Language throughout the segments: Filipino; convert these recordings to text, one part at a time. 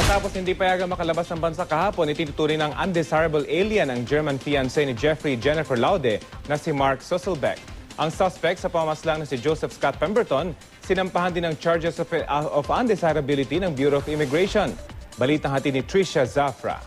Matapos hindi payagang makalabas ng bansa kahapon, itinuturing ng undesirable alien ang German fiancé ni Jennifer Laude na si Mark Susselbeck. Ang suspect sa pamamaslang na si Joseph Scott Pemberton, sinampahan din ng charges of undesirability ng Bureau of Immigration. Balitang hatid ni Trisha Zafra.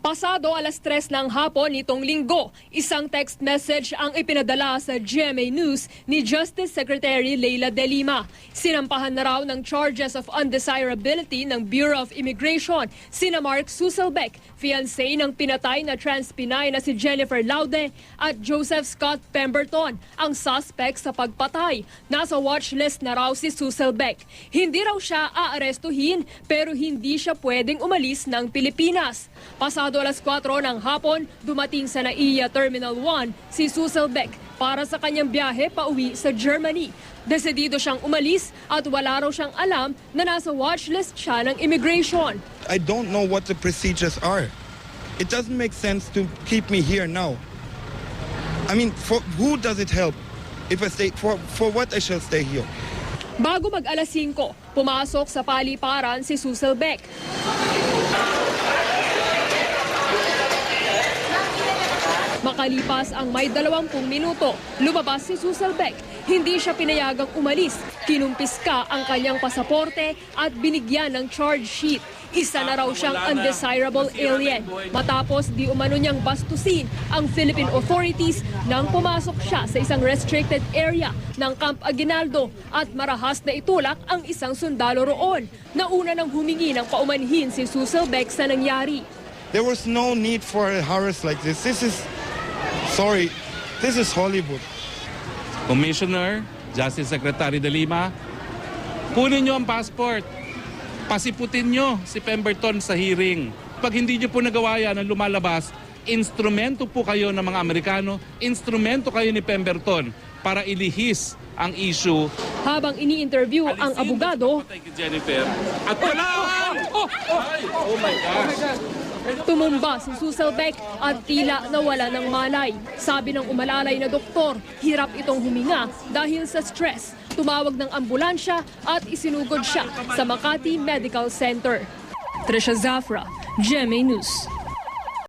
Pasado alas 3 ng hapon nitong linggo, isang text message ang ipinadala sa GMA News ni Justice Secretary Leila De Lima. Sinampahan na raw ng charges of undesirability ng Bureau of Immigration sina Mark Susselbeck, fiancé ng pinatay na trans-Pinay na si Jennifer Laude, at Joseph Scott Pemberton, ang suspect sa pagpatay. Nasa watchlist na raw si Susselbeck. Hindi raw siya aarestuhin pero hindi siya pwedeng umalis ng Pilipinas. Pasado alas 4 ng hapon, dumating sa NAIA Terminal 1 si Susselbeck para sa kanyang biyahe pauwi sa Germany. Desidido siyang umalis at wala raw siyang alam na nasa watchlist siya ng immigration. I don't know what the procedures are. It doesn't make sense to keep me here now. I mean, for who does it help if I stay? For what I shall stay here? Bago mag alas 5, pumasok sa paliparan si Susselbeck. Makalipas ang may 20 minuto, lumabas si Susselbeck. Hindi siya pinayagang umalis. Kinumpiska ang kanyang pasaporte at binigyan ng charge sheet. Isa na raw siyang undesirable alien. Matapos di umano niyang bastusin ang Philippine authorities nang pumasok siya sa isang restricted area ng Camp Aguinaldo at marahas na itulak ang isang sundalo roon. Nauna nang humingi ng paumanhin si Susselbeck sa nangyari. There was no need for a harass like this. Sorry, this is Hollywood. Commissioner, Justice Secretary De Lima, kunin nyo ang passport. Pasiputin nyo si Pemberton sa hearing. Pag hindi nyo po nagawa yan ang lumalabas, instrumento po kayo ng mga Amerikano, instrumento kayo ni Pemberton para ilihis ang issue. Habang ini-interview ang abogado, Jennifer. At wala! Oh my gosh! tumumba si Susselbeck at tila nawala ng malay. Sabi ng umalalay na doktor, hirap itong huminga dahil sa stress. Tumawag ng ambulansya at isinugod siya sa Makati Medical Center. Trisha Zafra, GMA News.